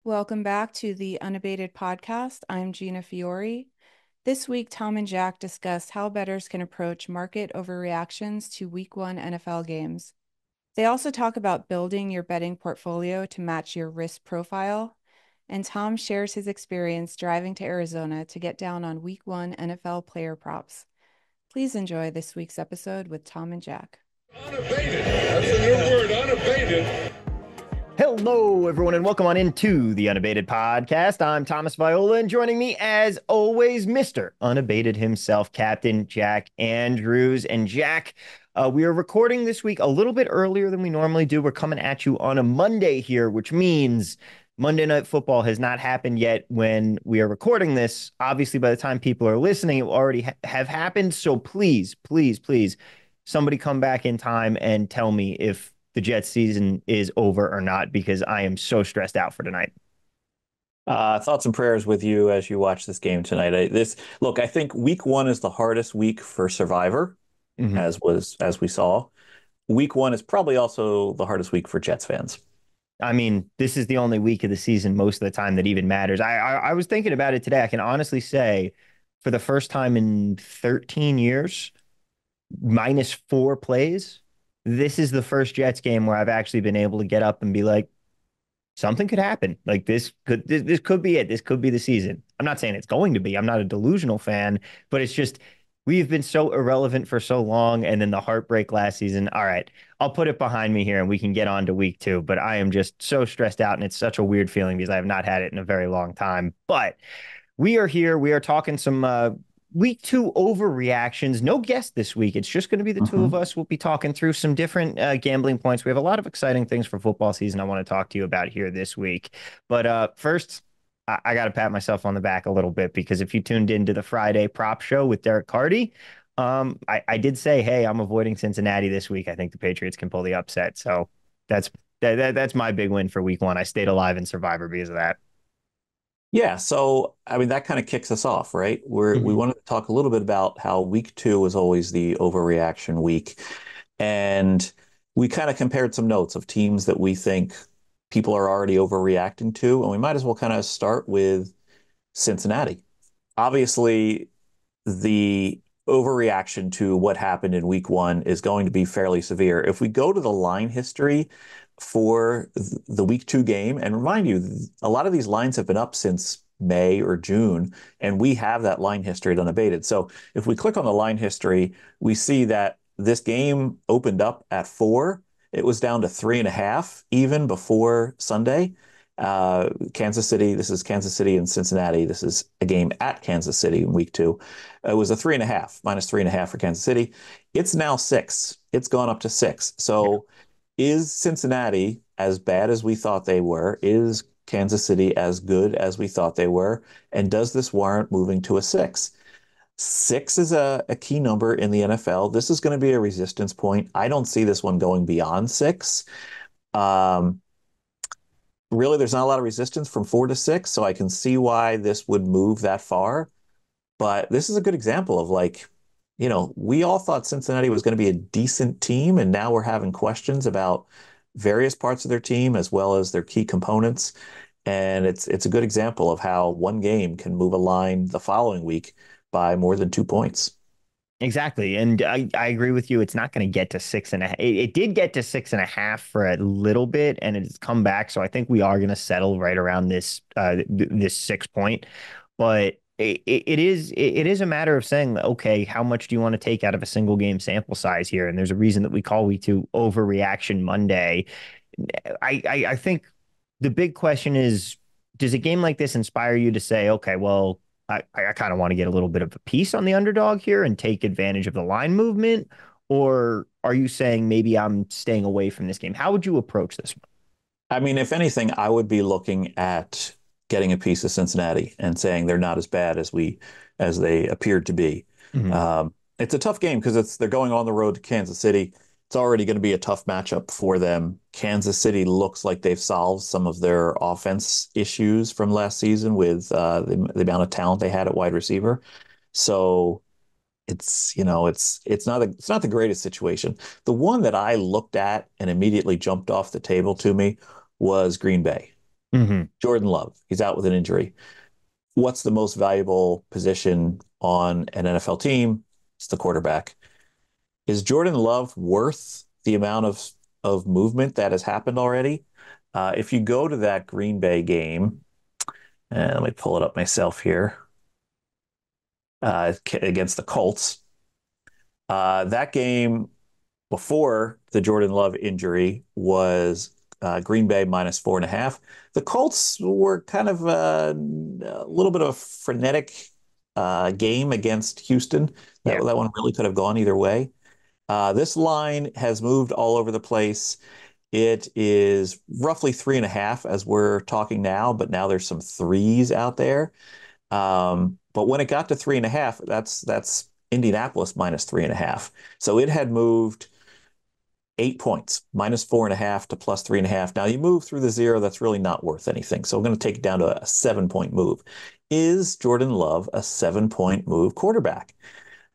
Welcome back to the Unabated podcast. I'm Gina Fiore. This week, Tom and Jack discuss how bettors can approach market overreactions to Week 1 NFL games. They also talk about building your betting portfolio to match your risk profile. And Tom shares his experience driving to Arizona to get down on Week 1 NFL player props. Please enjoy this week's episode with Tom and Jack. Unabated. That's the new word, unabated. Hello, everyone, and welcome on into the Unabated podcast. I'm Thomas Viola, and joining me, as always, Mr. Unabated himself, Captain Jack Andrews. And Jack, we are recording this week a little bit earlier than we normally do. We're coming at you on a Monday here, which means Monday Night Football has not happened yet when we are recording this. Obviously, by the time people are listening, it will already have happened. So please, please, please, somebody come back in time and tell me if the Jets season is over or not, because I am so stressed out for tonight. Thoughts and prayers with you as you watch this game tonight. I think week 1 is the hardest week for Survivor, as we saw. Week 1 is probably also the hardest week for Jets fans. I mean, this is the only week of the season most of the time that even matters. I was thinking about it today. I can honestly say, for the first time in 13 years, minus 4 plays, this is the first Jets game where I've actually been able to get up and be like, something could happen. Like this could be it. This could be the season. I'm not saying it's going to be. I'm not a delusional fan, but it's just we've been so irrelevant for so long, and then the heartbreak last season. All right, I'll put it behind me here and we can get on to week 2, but I am just so stressed out, and it's such a weird feeling because I have not had it in a very long time. But we are here. We are talking some week 2 overreactions. No guest this week. It's just going to be the two of us. We'll be talking through some different gambling points. We have a lot of exciting things for football season I want to talk to you about here this week. But first, I got to pat myself on the back a little bit, because if you tuned into the Friday prop show with Derek Carty, I did say, hey, I'm avoiding Cincinnati this week. I think the Patriots can pull the upset. So that's my big win for week 1. I stayed alive in Survivor because of that. Yeah, so I mean that kind of kicks us off, right? We wanted to talk a little bit about how week 2 is always the overreaction week, and we kind of compared some notes of teams that we think people are already overreacting to, and we might as well kind of start with Cincinnati. Obviously, the overreaction to what happened in week 1 is going to be fairly severe. If we go to the line history for the week 2 game, and remind you, a lot of these lines have been up since May or June, and we have that line history at Unabated. So if we click on the line history, we see that this game opened up at 4. It was down to 3.5 even before Sunday. Kansas City, this is Kansas City and Cincinnati. This is a game at Kansas City in week 2. It was a 3.5, minus 3.5 for Kansas City. It's now 6. It's gone up to 6. So is Cincinnati as bad as we thought they were? Is Kansas City as good as we thought they were? And does this warrant moving to a 6? 6 is a key number in the NFL. This is going to be a resistance point. I don't see this one going beyond 6. Really, there's not a lot of resistance from 4 to 6, so I can see why this would move that far. But this is a good example of, like, we all thought Cincinnati was going to be a decent team, and now we're having questions about various parts of their team as well as their key components. And it's a good example of how one game can move a line the following week by more than 2 points. Exactly. And I agree with you. It's not going to get to 6.5. It did get to 6.5 for a little bit, and it's come back. So I think we are going to settle right around this 6 point. But it is a matter of saying, okay, how much do you want to take out of a single game sample size here? And there's a reason that we call week 2 overreaction Monday. I think the big question is, does a game like this inspire you to say, okay, well, I kind of want to get a little bit of a piece on the underdog here and take advantage of the line movement? Or are you saying maybe I'm staying away from this game? How would you approach this one? I mean, if anything, I would be looking at getting a piece of Cincinnati and saying they're not as bad as they appeared to be. It's a tough game because they're going on the road to Kansas City. It's already going to be a tough matchup for them. Kansas City looks like they've solved some of their offense issues from last season with the amount of talent they had at wide receiver. So it's not the greatest situation. The one that I looked at and immediately jumped off the table to me was Green Bay. Hmm. Jordan Love, he's out with an injury. What's the most valuable position on an NFL team? It's the quarterback. Is Jordan Love worth the amount of movement that has happened already? If you go to that Green Bay game, and let me pull it up myself here, against the Colts, that game before the Jordan Love injury was Green Bay minus 4.5. The Colts were kind of a little bit of a frenetic game against Houston. That Yeah. that one really could have gone either way. This line has moved all over the place. It is roughly 3.5 as we're talking now, but now there's some threes out there. But when it got to 3.5, that's Indianapolis minus 3.5. So it had moved 8 points, minus 4.5 to plus 3.5. Now you move through the zero, that's really not worth anything. So we're going to take it down to a 7 point move. Is Jordan Love a 7 point move quarterback?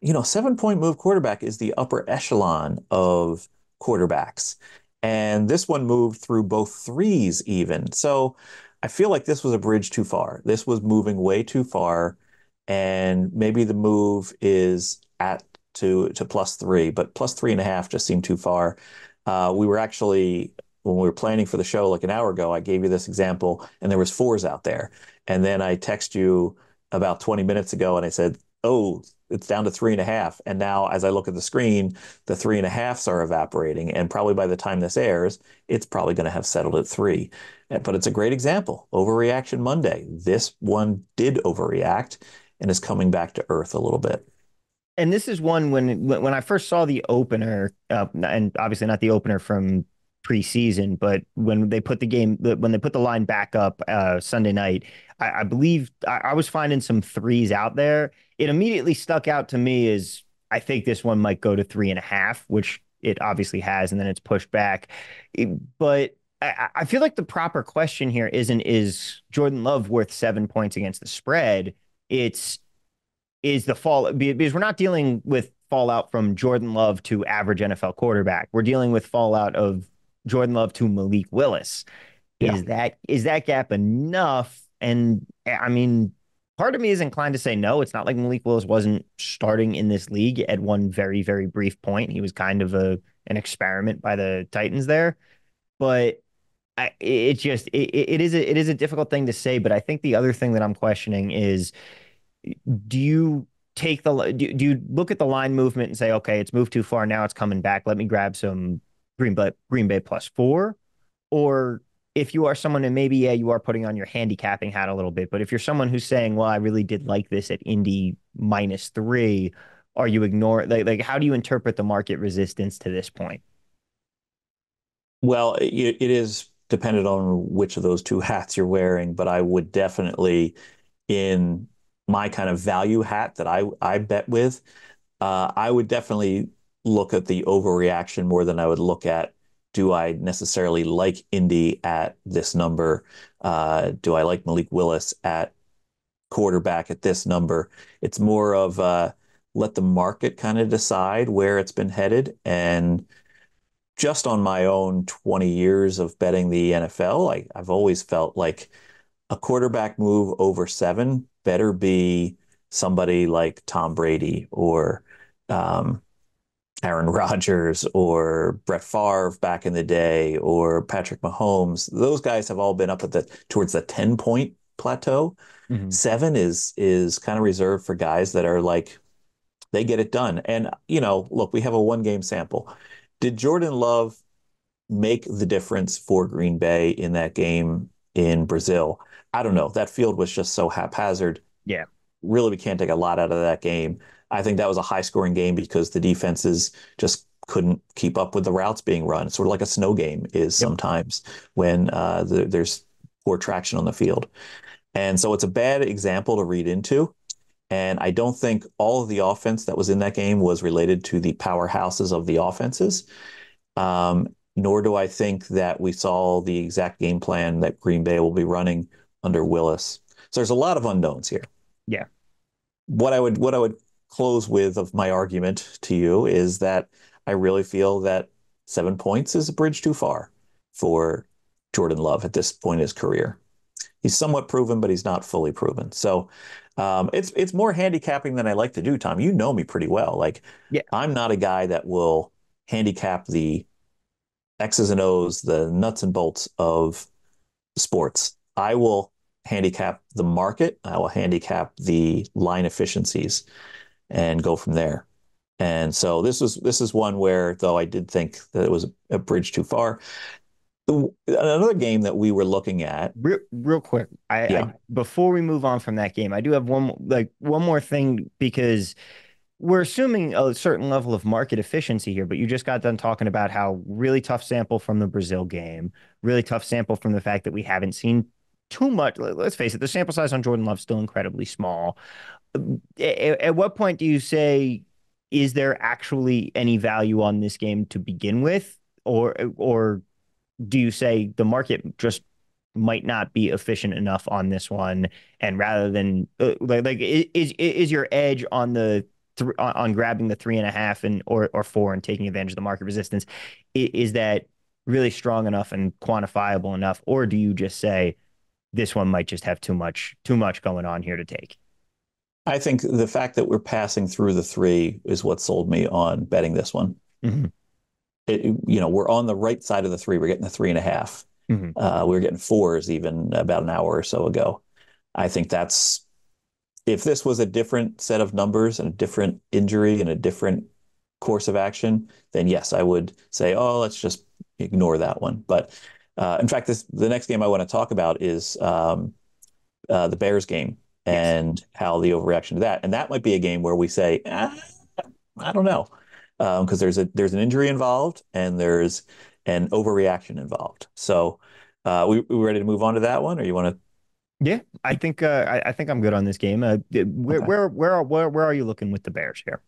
7 point move quarterback is the upper echelon of quarterbacks. And this one moved through both threes even. So I feel like this was a bridge too far. This was moving way too far. And maybe the move is at to plus three, but plus 3.5 just seemed too far. We were actually, when we were planning for the show like an hour ago, I gave you this example and there was fours out there. And then I text you about 20 minutes ago and I said, oh, it's down to 3.5. And now as I look at the screen, the 3.5s are evaporating. And probably by the time this airs, it's probably going to have settled at three. But it's a great example. Overreaction Monday. This one did overreact and is coming back to earth a little bit. And this is one when I first saw the opener, and obviously not the opener from preseason, but when they put the line back up Sunday night, I believe I was finding some threes out there. It immediately stuck out to me as I think this one might go to 3.5, which it obviously has, and then it's pushed back. But I feel like the proper question here isn't is Jordan Love worth 7 points against the spread? It's is the fall because we're not dealing with fallout from Jordan Love to average NFL quarterback. We're dealing with fallout of Jordan Love to Malik Willis. Yeah. Is that gap enough? And I mean, part of me is inclined to say no. It's not like Malik Willis wasn't starting in this league at one very, very brief point. He was kind of an experiment by the Titans there. But it is a difficult thing to say. But I think the other thing that I'm questioning is do you do you look at the line movement and say, okay, it's moved too far. Now it's coming back. Let me grab some Green Bay plus 4. Or if you are someone and maybe, yeah, you are putting on your handicapping hat a little bit, but if you're someone who's saying, well, I really did like this at Indy -3, are you ignore how do you interpret the market resistance to this point? Well, it is dependent on which of those two hats you're wearing, but I would definitely, in my kind of value hat that I bet with, I would definitely look at the overreaction more than I would look at do I necessarily like Indy at this number? Do I like Malik Willis at quarterback at this number? It's more of let the market kind of decide where it's been headed. And just on my own 20 years of betting the NFL, I've always felt like a quarterback move over seven better be somebody like Tom Brady or um, Aaron Rodgers or Brett Favre back in the day or Patrick Mahomes. Those guys have all been up at the towards the 10 point plateau. Mhm. Seven is kind of reserved for guys that are like they get it done. And look, we have a 1 game sample. Did Jordan Love make the difference for Green Bay in that game in Brazil? I don't know. That field was just so haphazard. Yeah. Really, we can't take a lot out of that game. I think that was a high scoring game because the defenses just couldn't keep up with the routes being run. It's sort of like a snow game is Yep. sometimes when there's poor traction on the field. And so it's a bad example to read into. And I don't think all of the offense that was in that game was related to the powerhouses of the offenses. Nor do I think that we saw the exact game plan that Green Bay will be running under Willis. So there's a lot of unknowns here. Yeah. What I would close with of my argument to you is that I really feel that 7 points is a bridge too far for Jordan Love at this point in his career. he's somewhat proven, but he's not fully proven. So it's more handicapping than I like to do, Tom. You know me pretty well. Like Yeah. I'm not a guy that will handicap the X's and O's, the nuts and bolts of sports. I will handicap the market. I will handicap the line efficiencies and go from there. And so this is one where, though I did think that it was a bridge too far. Another game that we were looking at. Real quick, I Yeah. before we move on from that game, I do have one more thing because we're assuming a certain level of market efficiency here, but you just got done talking about how really tough sample from the Brazil game, really tough sample from the fact that we haven't seen too much. Let's face it, the sample size on Jordan Love still incredibly small. At what point do you say, is there actually any value on this game to begin with? Or do you say the market just might not be efficient enough on this one, and rather than is your edge on the on grabbing the 3.5 and or 4 and taking advantage of the market resistance, is that really strong enough and quantifiable enough, or do you just say this one might just have too much going on here to take? I think the fact that we're passing through the three is what sold me on betting this one. Mm-hmm. We're on the right side of the three. We're getting the 3.5. Mm-hmm. We were getting fours even about an hour or so ago. I think that's if this was a different set of numbers and a different injury and a different course of action, then yes, I would say, oh, let's just ignore that one. But in fact, the next game I want to talk about is the Bears game Yes. and how the overreaction to that. And that might be a game where we say, I don't know, because there's an injury involved and there's an overreaction involved. So we ready to move on to that one, or you want to? Yeah, I think I'm good on this game. Okay. Where are you looking with the Bears here?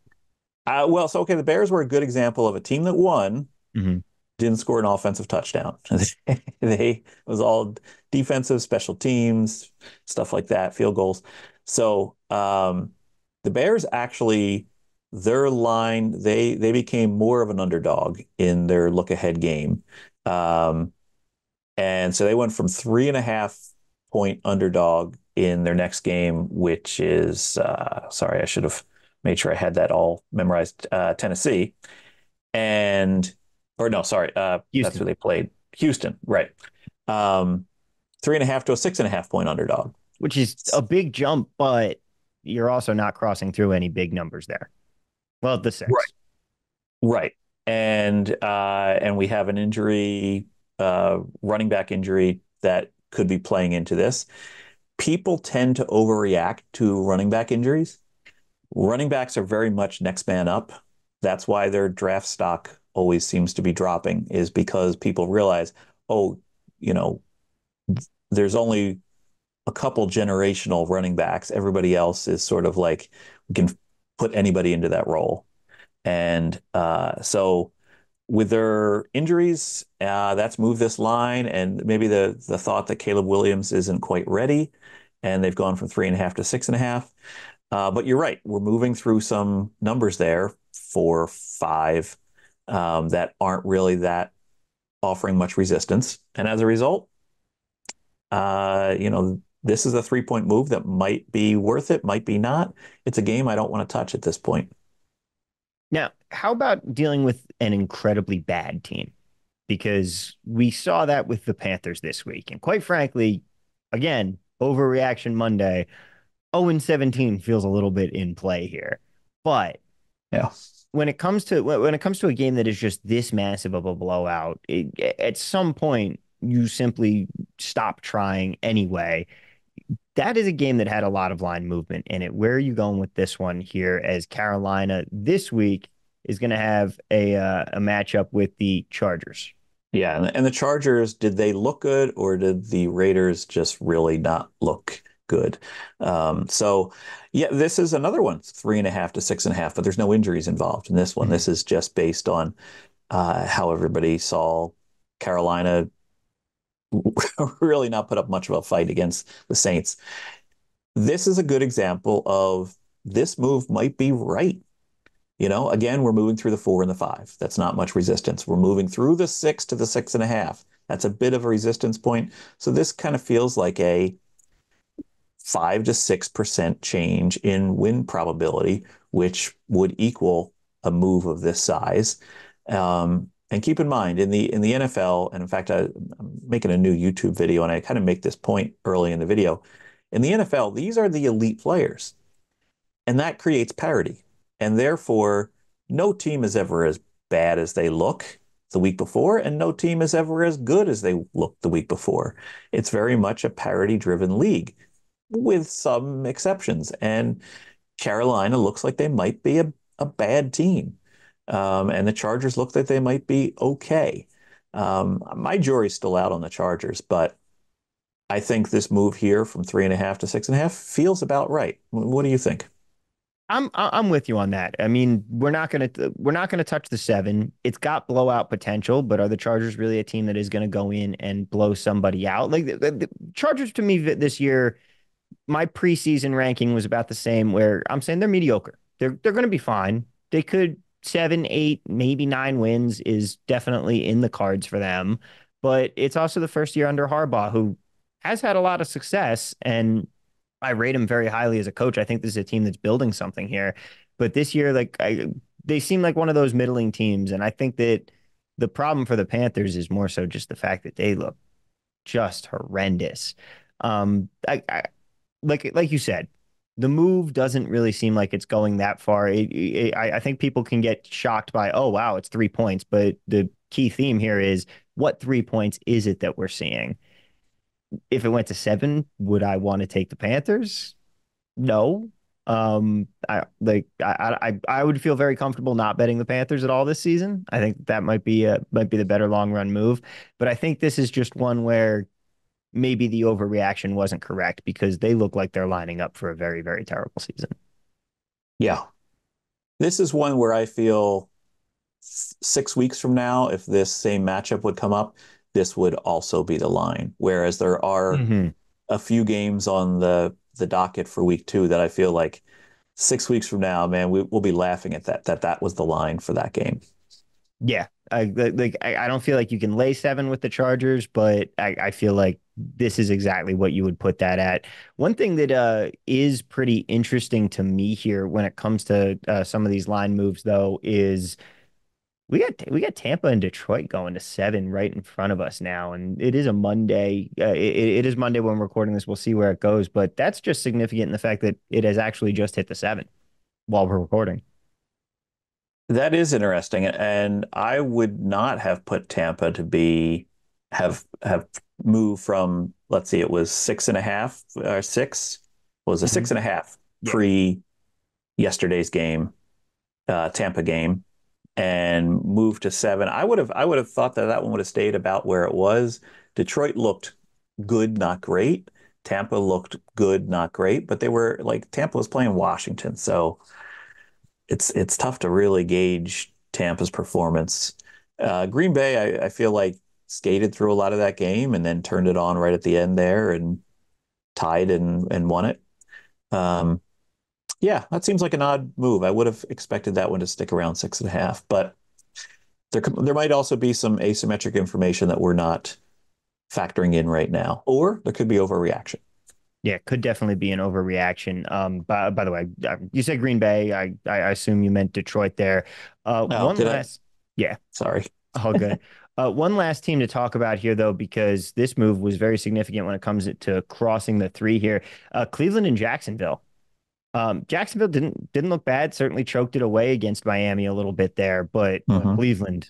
Well, so okay, the Bears were a good example of a team that won, Mm-hmm. didn't score an offensive touchdown. It was all defensive, special teams, stuff like that, field goals. So the Bears actually, their line, they became more of an underdog in their look ahead game. Um, and so they went from 3.5 point underdog in their next game, which is sorry, I should have made sure I had that all memorized. Tennessee and or no, sorry, that's who Houston, they played. Houston, right? Um, 3.5 to a 6.5 point underdog. which is a big jump, but you're also not crossing through any big numbers there. Well, the Right. six. Right. And we have an injury, running back injury that could be playing into this. People tend to overreact to running back injuries. Running backs are very much next man up. That's why their draft stock always seems to be dropping, is because people realize, oh, you know, there's only a couple generational running backs. Everybody else is sort of like we can put anybody into that role. And so with their injuries, that's moved this line, and maybe the thought that Caleb Williams isn't quite ready, and they've gone from 3.5 to 6.5. But you're right, we're moving through some numbers there, 4, 5, that aren't really that offering much resistance, and as a result, this is a 3 point move that might be worth it, might be not. It's a game I don't want to touch at this point. Now, how about dealing with an incredibly bad team? Because we saw that with the Panthers this week. And quite frankly, again, overreaction Monday, 0-17 feels a little bit in play here. But Yeah. when it comes to a game that is just this massive of a blowout, at some point you simply stop trying anyway. That is a game that had a lot of line movement in it. Where are you going with this one here? As Carolina this week is going to have a matchup with the Chargers. Yeah, and the Chargers, did they look good or did the Raiders just really not look good? So, yeah, this is another one, 3.5 to 6.5, but there's no injuries involved in this one. Mhm. This is just based on how everybody saw Carolina really not put up much of a fight against the Saints. This is a good example of this move might be right. Again, we're moving through the 4 and the 5. That's not much resistance. We're moving through the 6 to the 6.5. That's a bit of a resistance point. So this kind of feels like a 5 to 6% change in win probability, which would equal a move of this size. And keep in mind, in the NFL, and in fact, I'm making a new YouTube video, and I kind of make this point early in the video. In the NFL, these are the elite players, and that creates parity. And therefore, no team is ever as bad as they look the week before, and no team is ever as good as they looked the week before. It's very much a parity-driven league, with some exceptions. And Carolina looks like they might be a bad team. And the Chargers look like they might be okay. My jury's still out on the Chargers, but I think this move here from 3.5 to 6.5 feels about right. What do you think? I'm with you on that. I mean, we're not gonna touch the 7. It's got blowout potential, but are the Chargers really a team that is going to go in and blow somebody out? Like the Chargers to me this year, my preseason ranking was about the same. Where I'm saying they're mediocre. They're going to be fine. They could 7, 8, maybe 9 wins is definitely in the cards for them. But it's also the first year under Harbaugh, who has had a lot of success, and I rate him very highly as a coach. I think this is a team that's building something here. But this year, they seem like one of those middling teams, and I think that the problem for the Panthers is more so just the fact that they look just horrendous. Like you said, the move doesn't really seem like it's going that far. I think people can get shocked by, oh wow, it's 3 points, but the key theme here is what 3 points is it that we're seeing? If it went to 7, would I want to take the Panthers? No. I would feel very comfortable not betting the Panthers at all this season. I think that might be the better long run move. But I think this is just one where maybe the overreaction wasn't correct because they look like they're lining up for a very, very terrible season. Yeah. This is one where I feel 6 weeks from now, if this same matchup would come up, this would also be the line. Whereas there are Mm-hmm. a few games on the docket for week 2 that I feel like 6 weeks from now, man, we'll be laughing at that was the line for that game. Yeah. I don't feel like you can lay 7 with the Chargers, but I feel like this is exactly what you would put that at. One thing that is pretty interesting to me here when it comes to some of these line moves, though, is we got Tampa and Detroit going to 7 right in front of us now, and it is a Monday. It is Monday when we're recording this. We'll see where it goes, but that's just significant in the fact that it has actually just hit the 7 while we're recording. That is interesting, and I would not have put Tampa to be have moved from, let's see, it was 6.5 or 6. What was it, Mhm. 6.5 Yeah. pre yesterday's game, Tampa game, and moved to 7. I would have thought that one would have stayed about where it was. Detroit looked good, not great. Tampa looked good, not great, but they were like Tampa was playing Washington, so it's tough to really gauge Tampa's performance. Green Bay, I feel like skated through a lot of that game and then turned it on right at the end there and tied and won it. Um, yeah, that seems like an odd move. I would have expected that one to stick around 6.5, but there might also be some asymmetric information that we're not factoring in right now, or there could be overreaction. Yeah, could definitely be an overreaction. By the way, you said Green Bay. I assume you meant Detroit there. Oh, One did I? last, yeah, Sorry. all good. One last team to talk about here, though, because this move was very significant when it comes to crossing the 3 here. Cleveland and Jacksonville. Jacksonville didn't look bad. Certainly choked it away against Miami a little bit there, but Mhm. Cleveland,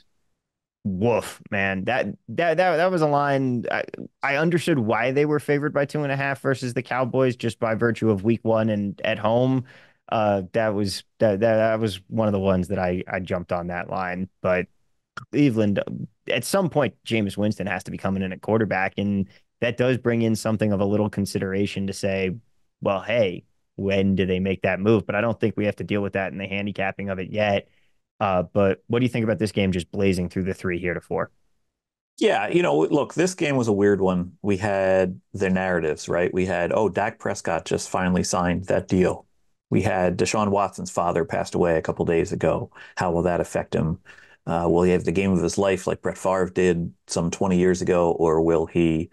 woof, man. That was a line. I understood why they were favored by 2.5 versus the Cowboys just by virtue of week 1 and at home. That was one of the ones that I jumped on that line. But Cleveland, at some point, Jameis Winston has to be coming in at quarterback, and that does bring in something of a little consideration to say, well, hey, when do they make that move? But I don't think we have to deal with that in the handicapping of it yet. But what do you think about this game just blazing through the 3 here to 4? Yeah, look, this game was a weird one. We had the narratives, right? We had, oh, Dak Prescott just finally signed that deal. We had Deshaun Watson's father passed away a couple days ago. How will that affect him? Will he have the game of his life like Brett Favre did some 20 years ago, or will he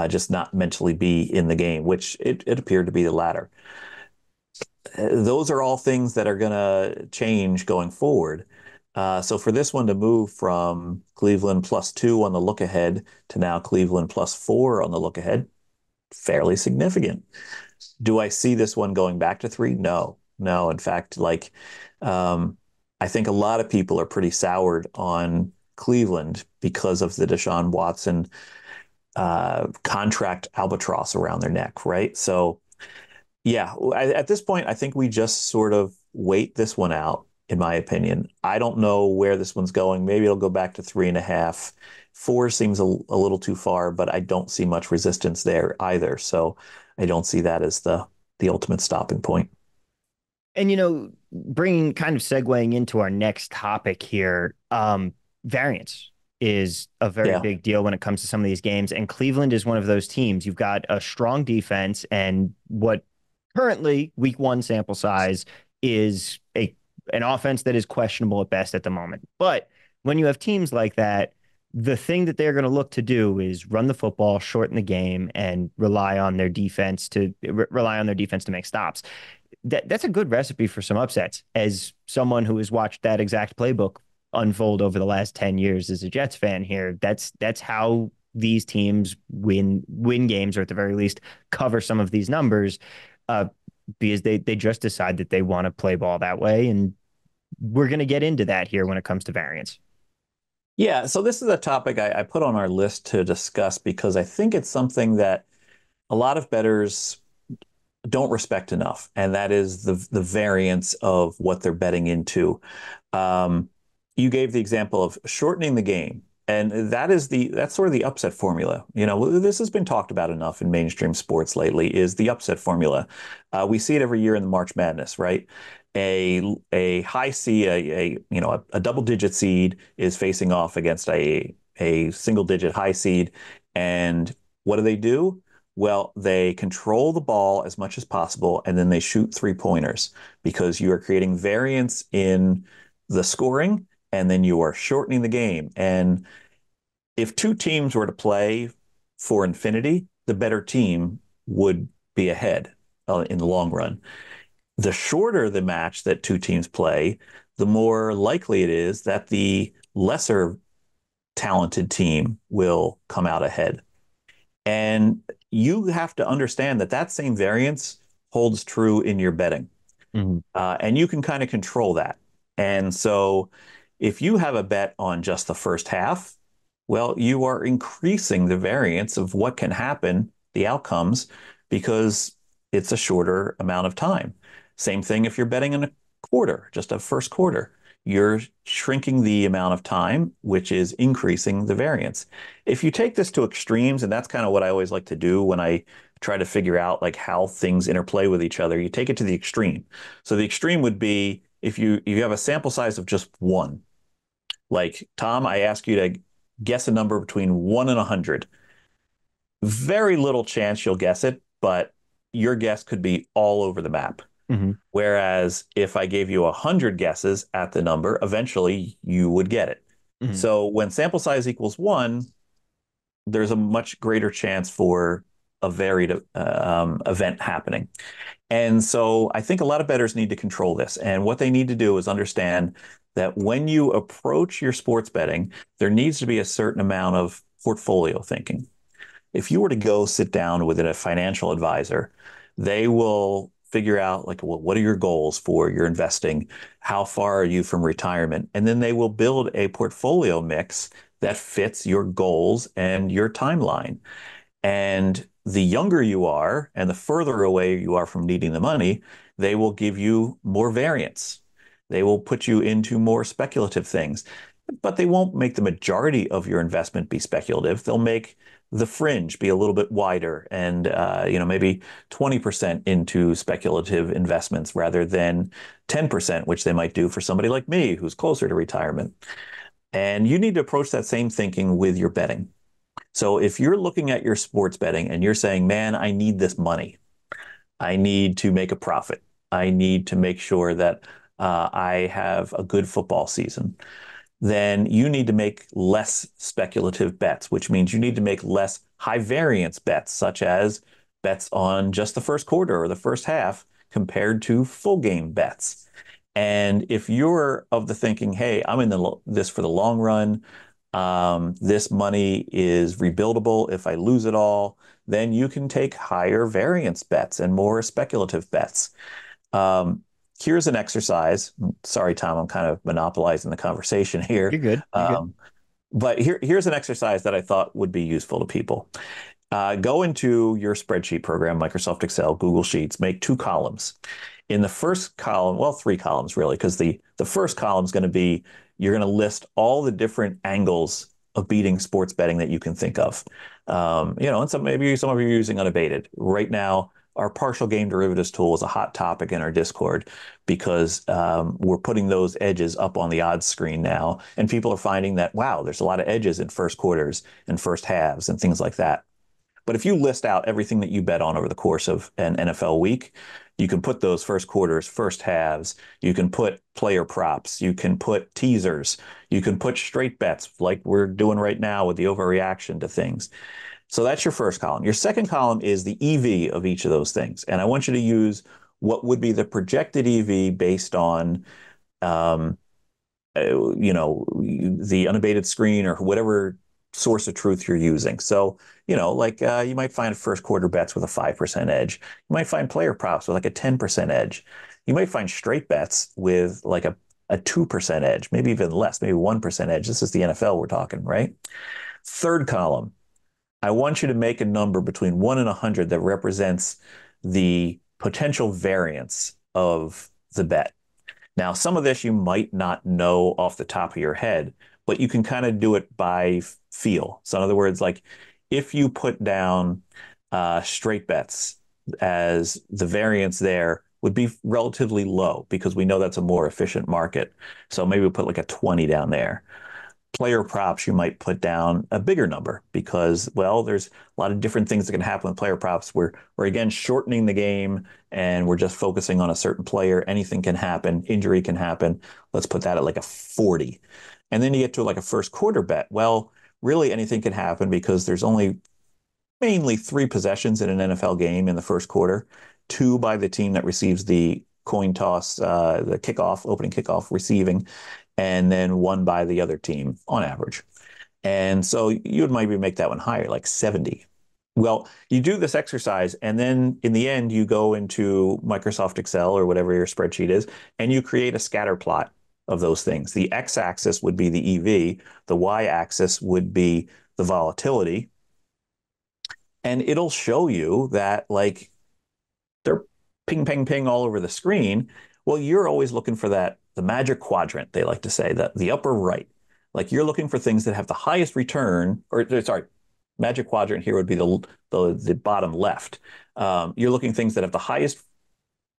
just not mentally be in the game, which it appeared to be the latter. Those are all things that are going to change going forward. So for this one to move from Cleveland +2 on the look ahead to now Cleveland +4 on the look ahead, fairly significant. Do I see this one going back to 3? No, no. In fact, um, I think a lot of people are pretty soured on Cleveland because of the Deshaun Watson contract albatross around their neck, right? So yeah, at this point, I think we just sort of wait this one out, in my opinion. I don't know where this one's going. Maybe it'll go back to 3.5. 4 seems a little too far, but I don't see much resistance there either. So I don't see that as the ultimate stopping point. And bringing kind of segueing into our next topic here, variance is a very Yeah. big deal when it comes to some of these games. And Cleveland is one of those teams. You've got a strong defense, and what currently week one sample size is an offense that is questionable at best at the moment. But when you have teams like that, the thing that they're going to look to do is run the football, shorten the game, and rely on their defense to make stops. That's a good recipe for some upsets. As someone who has watched that exact playbook unfold over the last 10 years as a Jets fan here, that's how these teams win games, or at the very least cover some of these numbers, uh, because they just decide that they want to play ball that way. And we're going to get into that here when it comes to variance. Yeah. So this is a topic I put on our list to discuss because I think it's something that a lot of bettors don't respect enough, and that is the variance of what they're betting into. Um, you gave the example of shortening the game, and that's sort of the upset formula. This has been talked about enough in mainstream sports lately. Is the upset formula? We see it every year in the March Madness, right? A high seed, a double digit seed is facing off against a single digit high seed, and what do? Well, they control the ball as much as possible, and then they shoot 3-pointers because you are creating variance in the scoring, and then you are shortening the game. And if two teams were to play for infinity, the better team would be ahead in the long run. The shorter the match that two teams play, the more likely it is that the lesser talented team will come out ahead. And you have to understand that that same variance holds true in your betting. Mm-hmm. And you can kind of control that. And so if you have a bet on just the first half, well, you are increasing the variance of what can happen, the outcomes, because it's a shorter amount of time. Same thing if you're betting in a quarter, just a first quarter. You're shrinking the amount of time, which is increasing the variance. If you take this to extremes, and that's kind of what I always like to do when I try to figure out like how things interplay with each other, you take it to the extreme. So the extreme would be if you have a sample size of just one. Like, Tom, I ask you to guess a number between 1 and 100. Very little chance you'll guess it, but your guess could be all over the map. Mm-hmm. Whereas if I gave you 100 guesses at the number, eventually you would get it. Mm-hmm. So when sample size equals 1, there's a much greater chance for a varied event happening. And so I think a lot of bettors need to control this. And what they need to do is understand that when you approach your sports betting, there needs to be a certain amount of portfolio thinking. If you were to go sit down with a financial advisor, they will figure out like, well, what are your goals for your investing? How far are you from retirement? And then they will build a portfolio mix that fits your goals and your timeline. And the younger you are and the further away you are from needing the money, they will give you more variance. They will put you into more speculative things, but they won't make the majority of your investment be speculative. They'll make the fringe be a little bit wider and maybe 20% into speculative investments rather than 10%, which they might do for somebody like me who's closer to retirement. And you need to approach that same thinking with your betting. So if you're looking at your sports betting and you're saying, man, I need this money, I need to make a profit, I need to make sure that I have a good football season, then you need to make less speculative bets, which means you need to make less high variance bets, such as bets on just the first quarter or the first half compared to full game bets. And if you're of the thinking, hey, I'm in this for the long run, this money is rebuildable if I lose it all, then you can take higher variance bets and more speculative bets. Um, Here's an exercise. Sorry, Tom, I'm kind of monopolizing the conversation here. You're good. You're good. But here's an exercise that I thought would be useful to people. Go into your spreadsheet program, Microsoft Excel, Google Sheets, make 2 columns. In the first column, well, 3 columns really, because the first column is going to be, you're going to list all the different angles of beating sports betting that you can think of. And maybe some of you are using Unabated. Right now, our partial game derivatives tool is a hot topic in our Discord because we're putting those edges up on the odds screen now. And people are finding that, wow, there's a lot of edges in first quarters and first halves and things like that. But if you list out everything that you bet on over the course of an NFL week, you can put those first quarters, first halves, you can put player props, you can put teasers, you can put straight bets like we're doing right now with the overreaction to things. So that's your first column. Your second column is the EV of each of those things. And I want you to use what would be the projected EV based on um, the unabated screen or whatever source of truth you're using. So, you might find first quarter bets with a 5% edge. You might find player props with like a 10% edge. You might find straight bets with like a 2% edge, maybe even less, maybe 1% edge. This is the NFL we're talking, right? Third column, I want you to make a number between 1 and 100 that represents the potential variance of the bet. Now, some of this you might not know off the top of your head, but you can kind of do it by feel. So, in other words, like if you put down straight bets as the variance there would be relatively low because we know that's a more efficient market. So maybe we'll put like a 20 down there. Player props, you might put down a bigger number because, well, there's a lot of different things that can happen with player props. We're again shortening the game and we're just focusing on a certain player. Anything can happen, injury can happen. Let's put that at like a 40. And then you get to like a first quarter bet. Well, really anything can happen because there's only mainly 3 possessions in an NFL game in the first quarter, 2 by the team that receives the coin toss, the kickoff, opening kickoff receiving, and then 1 by the other team on average. And so you would maybe make that one higher, like 70. Well, you do this exercise, and then in the end, you go into Microsoft Excel or whatever your spreadsheet is, and you create a scatter plot of those things. The x-axis would be the EV, the y-axis would be the volatility, and it'll show you that like they're ping, ping, ping all over the screen. Well, you're always looking for the magic quadrant, they like to say, the upper right. Like you're looking for things that have the highest return, or sorry, magic quadrant here would be the bottom left. You're looking things that have the highest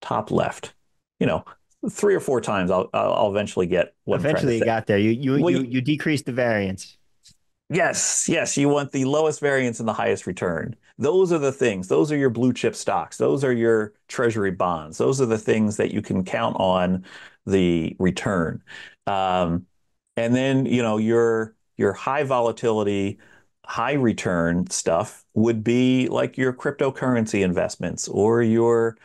top left. You know, 3 or 4 times I'll eventually get what I'm trying to Eventually, you say. got there. You Well, you you decreased the variance. yes, you want the lowest variance and the highest return. Those are the things. Those are your blue chip stocks. Those are your treasury bonds. Those are the things that you can count on the return. Um, and then, your high volatility, high return stuff would be like your cryptocurrency investments or your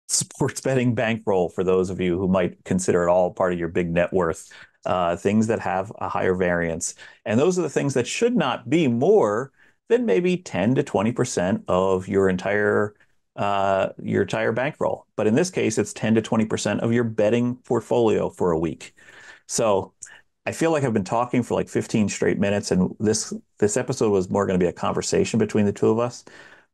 sports betting bankroll for those of you who might consider it all part of your big net worth, things that have a higher variance. And those are the things that should not be more than maybe 10 to 20% of your entire bankroll. But in this case, it's 10 to 20% of your betting portfolio for a week. So I feel like I've been talking for like 15 straight minutes, and this episode was more going to be a conversation between the two of us.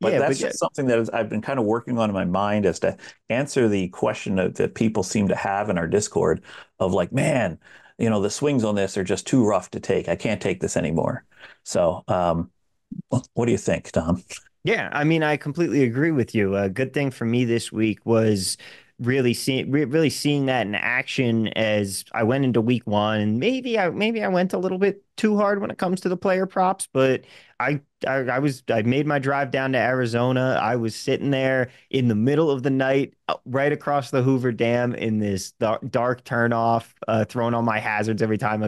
But Yeah, that's but yeah, just something that I've been kind of working on in my mind as to answer the question that people seem to have in our Discord of like, man, the swings on this are just too rough to take. I can't take this anymore. So, what do you think, Tom? yeah. I mean, I completely agree with you. A good thing for me this week was really seeing that in action as I went into week one. And maybe I went a little bit too hard when it comes to the player props, but I made my drive down to Arizona. I was sitting there in the middle of the night, right across the Hoover Dam in this dark turnoff, throwing on my hazards every time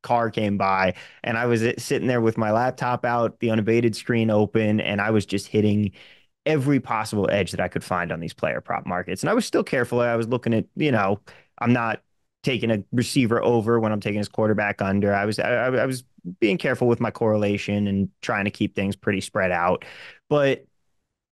car came by, and I was sitting there with my laptop out, the unabated screen open, and I was just hitting every possible edge that I could find on these player prop markets. And I was still careful. I was looking at, I'm not taking a receiver over when I'm taking his quarterback under. I was being careful with my correlation and trying to keep things pretty spread out. But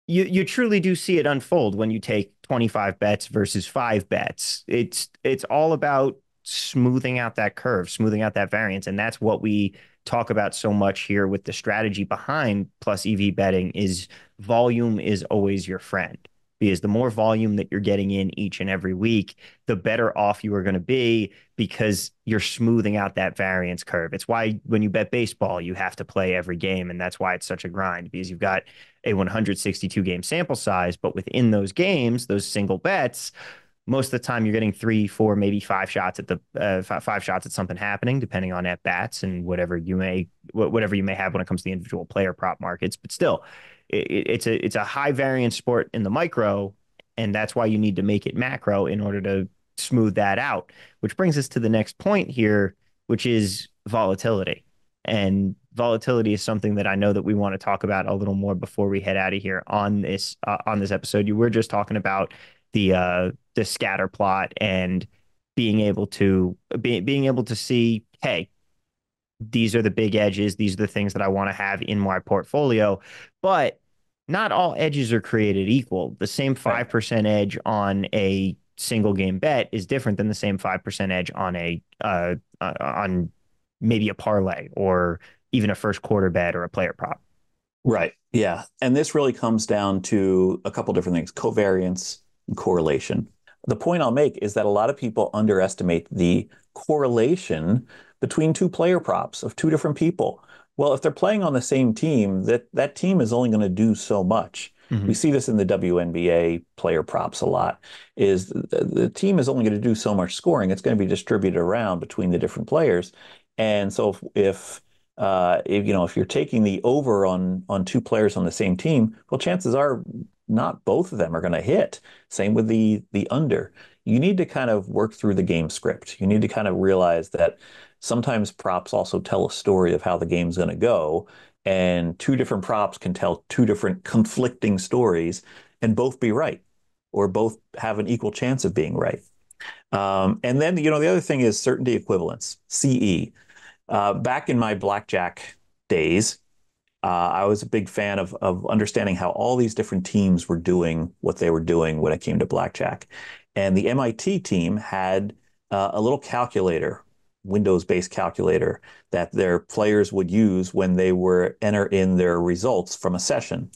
you truly do see it unfold when you take 25 bets versus 5 bets. It's all about smoothing out that curve, smoothing out that variance, and that's what we talk about so much here with the strategy behind plus EV betting is volume is always your friend. Because the more volume that you're getting in each and every week, the better off you are going to be because you're smoothing out that variance curve. It's why when you bet baseball, you have to play every game. And that's why it's such a grind because you've got a 162 game sample size, but within those games, those single bets, most of the time you're getting 3, 4, maybe 5 shots at the 5 shots at something happening, depending on at bats and whatever you may have when it comes to the individual player prop markets. But still, it's a high variance sport in the micro, and that's why you need to make it macro in order to smooth that out. Which brings us to the next point here, which is volatility. And volatility is something that I know that we want to talk about a little more before we head out of here on this episode. You were just talking about the scatter plot and being able to see, hey, these are the big edges. These are the things that I want to have in my portfolio. But not all edges are created equal. The same 5% edge on a single game bet is different than the same 5% edge on maybe a parlay or even a first quarter bet or a player prop. Right. Yeah. And this really comes down to a couple different things, covariance and correlation. The point I'll make is that a lot of people underestimate the correlation between two player props of two different people. Well, if they're playing on the same team, that team is only going to do so much. Mm-hmm. We see this in the WNBA player props a lot, is the team is only going to do so much scoring. It's going to be distributed around between the different players. And so if you're taking the over on two players on the same team, well, chances are not both of them are going to hit. Same with the under. You need to kind of work through the game script. You need to kind of realize that sometimes props also tell a story of how the game's going to go, and two different props can tell two different conflicting stories and both be right, or both have an equal chance of being right. And then, the other thing is certainty equivalence, CE. Back in my blackjack days, I was a big fan of understanding how all these different teams were doing what they were doing when it came to blackjack. And the MIT team had a little calculator, Windows-based calculator, that their players would use when they were enter in their results from a session.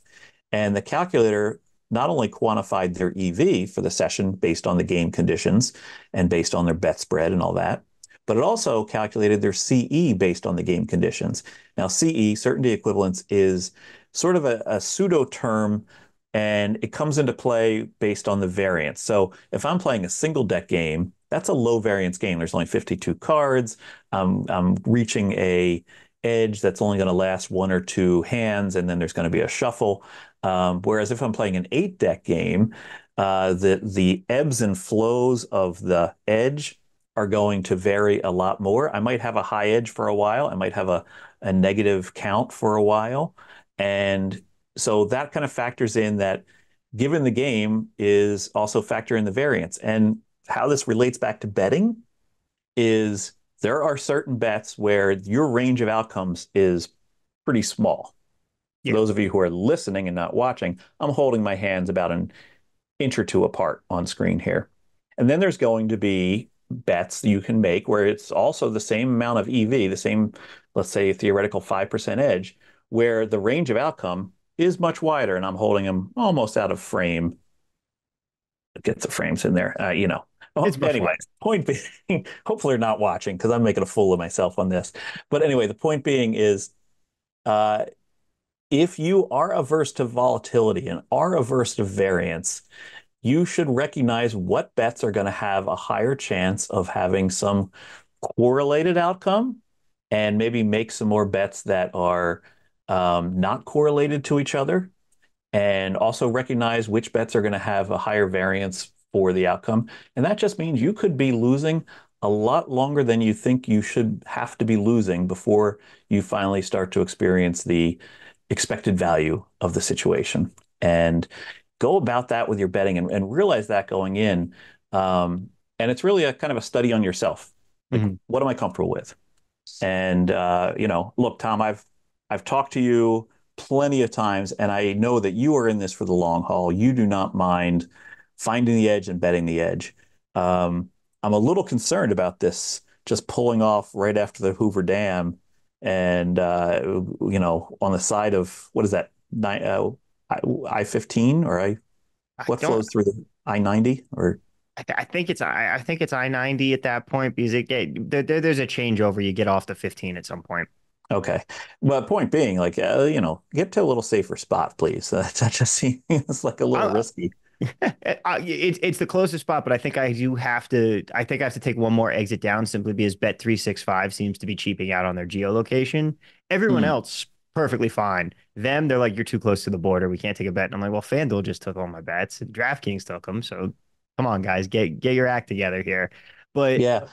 And the calculator not only quantified their EV for the session based on the game conditions and based on their bet spread and all that, but it also calculated their CE based on the game conditions. Now, CE, certainty equivalence, is sort of a pseudo term, and it comes into play based on the variance. So if I'm playing a single deck game, that's a low variance game. There's only 52 cards. I'm reaching a edge that's only going to last 1 or 2 hands, and then there's going to be a shuffle. Whereas if I'm playing an 8-deck game, the ebbs and flows of the edge are going to vary a lot more. I might have a high edge for a while. I might have a negative count for a while. And so that kind of factors in that given the game is also factor in the variance. And how this relates back to betting is there are certain bets where your range of outcomes is pretty small. For those of you who are listening and not watching, I'm holding my hands about an inch or two apart on screen here. And then there's going to be bets you can make where it's also the same amount of EV, the same, let's say, theoretical 5% edge, where the range of outcome is much wider, and I'm holding them almost out of frame. Get the frames in there, Anyway, point being, hopefully they're not watching because I'm making a fool of myself on this. But anyway, the point being is, if you are averse to volatility and are averse to variance, you should recognize what bets are going to have a higher chance of having some correlated outcome, and maybe make some more bets that are not correlated to each other, and also recognize which bets are going to have a higher variance for the outcome. And that just means you could be losing a lot longer than you think you should have to be losing before you finally start to experience the expected value of the situation. And go about that with your betting and realize that going in. And it's really a kind of a study on yourself. Like, Mhm. what am I comfortable with? And look, Tom, I've talked to you plenty of times, and I know that you are in this for the long haul. You do not mind finding the edge and betting the edge. Um, I'm a little concerned about this just pulling off right after the Hoover Dam, and on the side of what is that? I-15 or I I what don't. flows through the I-90 or I think it's I think it's I-90 at that point because there's a changeover. You get off the 15 at some point. okay. But point being, like, get to a little safer spot, please. That just seems like a little I, risky. it's the closest spot, but I think I do have to. I think I have to take one more exit down simply because Bet365 seems to be cheaping out on their geolocation. Everyone Hmm. else perfectly fine. Them, they're like, you're too close to the border. We can't take a bet. And I'm like, well, FanDuel just took all my bets. DraftKings took them. So come on, guys, get your act together here. But Yeah.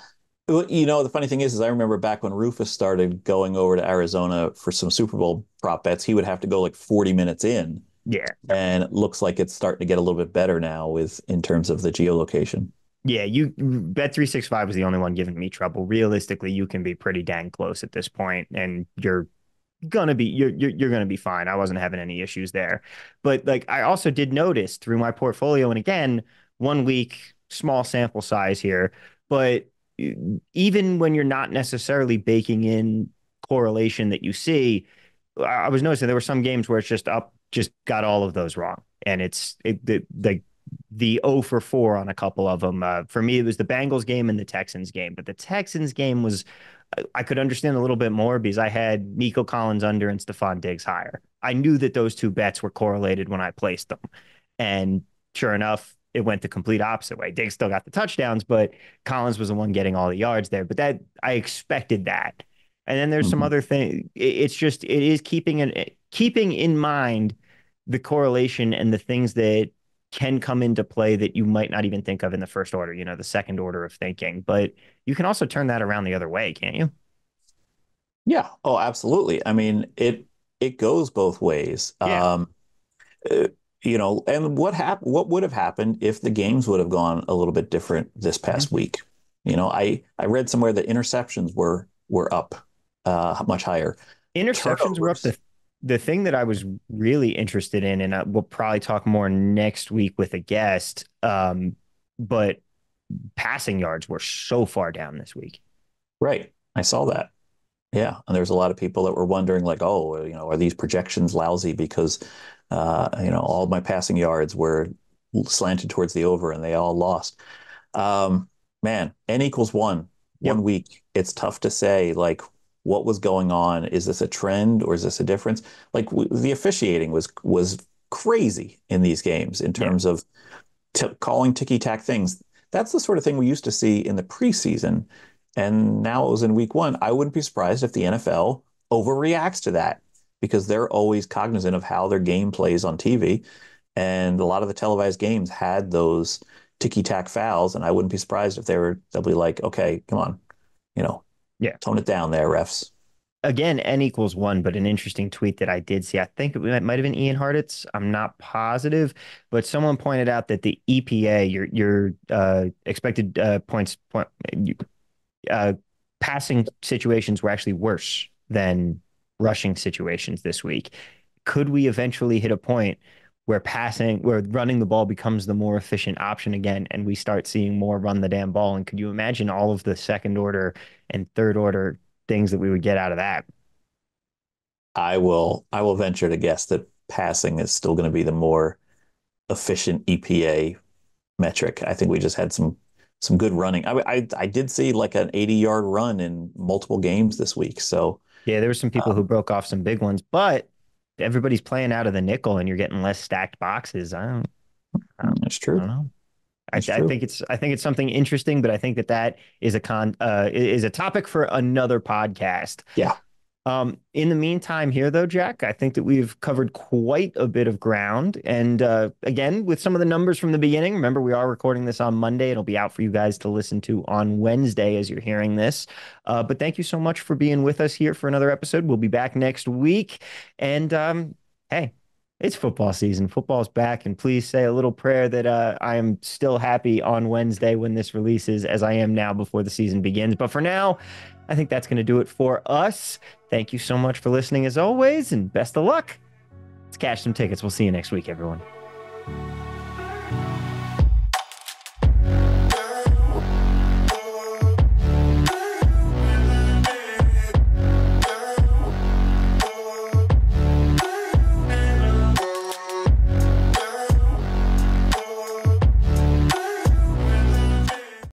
Well, the funny thing is I remember back when Rufus started going over to Arizona for some Super Bowl prop bets, he would have to go like 40 minutes in. yeah, And it looks like it's starting to get a little bit better now with in terms of the geolocation. yeah, you Bet365 was the only one giving me trouble. Realistically, you can be pretty dang close at this point, and you're gonna be fine. I wasn't having any issues there. But like I also did notice through my portfolio, and again, 1 week, small sample size here, but even when you're not necessarily baking in correlation that you see, I was noticing there were some games where it's just got all of those wrong. And the 0 for 4 on a couple of them. For me, it was the Bengals game and the Texans game. But the Texans game was I could understand a little bit more because I had Nico Collins under and Stephon Diggs higher. I knew that those two bets were correlated when I placed them. And sure enough, it went the complete opposite way. Diggs still got the touchdowns, but Collins was the one getting all the yards there. But that I expected that. And then there's some Mhm. other thing. It's just it is keeping in mind the correlation and the things that can come into play that you might not even think of in the first order, the second order of thinking. But you can also turn that around the other way, can't you? Yeah. Oh, absolutely. I mean, it goes both ways. Yeah. Uh, and what would have happened if the games would have gone a little bit different this Mhm. past week? I read somewhere that interceptions were up much higher. Interceptions were up. Turnovers, The thing that I was really interested in, and we'll probably talk more next week with a guest, but passing yards were so far down this week. right. I saw that. Yeah, and there's a lot of people that were wondering, like, oh, are these projections lousy because, all my passing yards were slanted towards the over and they all lost. Um, Man, n equals one, Yep. 1 week. It's tough to say, like, what was going on. Is this a trend or is this a difference? Like, the officiating was crazy in these games in Yeah. terms of calling ticky tack things. That's the sort of thing we used to see in the preseason. And now it was in week one. I wouldn't be surprised if the NFL overreacts to that because they're always cognizant of how their game plays on TV. And a lot of the televised games had those ticky tack fouls. And I wouldn't be surprised if they'll be like, okay, come on, you know, Yeah. tone it down there, refs. Again, n equals one, but an interesting tweet that I did see. I think it might have been Ian Hartitz. I'm not positive, but someone pointed out that the EPA, your expected uh, passing situations were actually worse than rushing situations this week. Could we eventually hit a point where running the ball becomes the more efficient option again, and we start seeing more run the damn ball? And could you imagine all of the second order and third order things that we would get out of that? I will venture to guess that passing is still going to be the more efficient EPA metric. I think we just had some good running. I did see like an 80-yard run in multiple games this week. So Yeah, there were some people who um, broke off some big ones, but everybody's playing out of the nickel, and you're getting less stacked boxes. it's I true. don't know. I, It's I true. think it's something interesting, but I think that is a topic for another podcast. Yeah. In the meantime here, though, Jack, I think that we've covered quite a bit of ground. And again, with some of the numbers from the beginning, remember, we are recording this on Monday. It'll be out for you guys to listen to on Wednesday as you're hearing this. But thank you so much for being with us here for another episode. We'll be back next week. And hey, it's football season. Football's back. And please say a little prayer that I am still happy on Wednesday when this releases as I am now before the season begins. But for now, I think that's going to do it for us. Thank you so much for listening as always, and best of luck. Let's cash some tickets. We'll see you next week, everyone.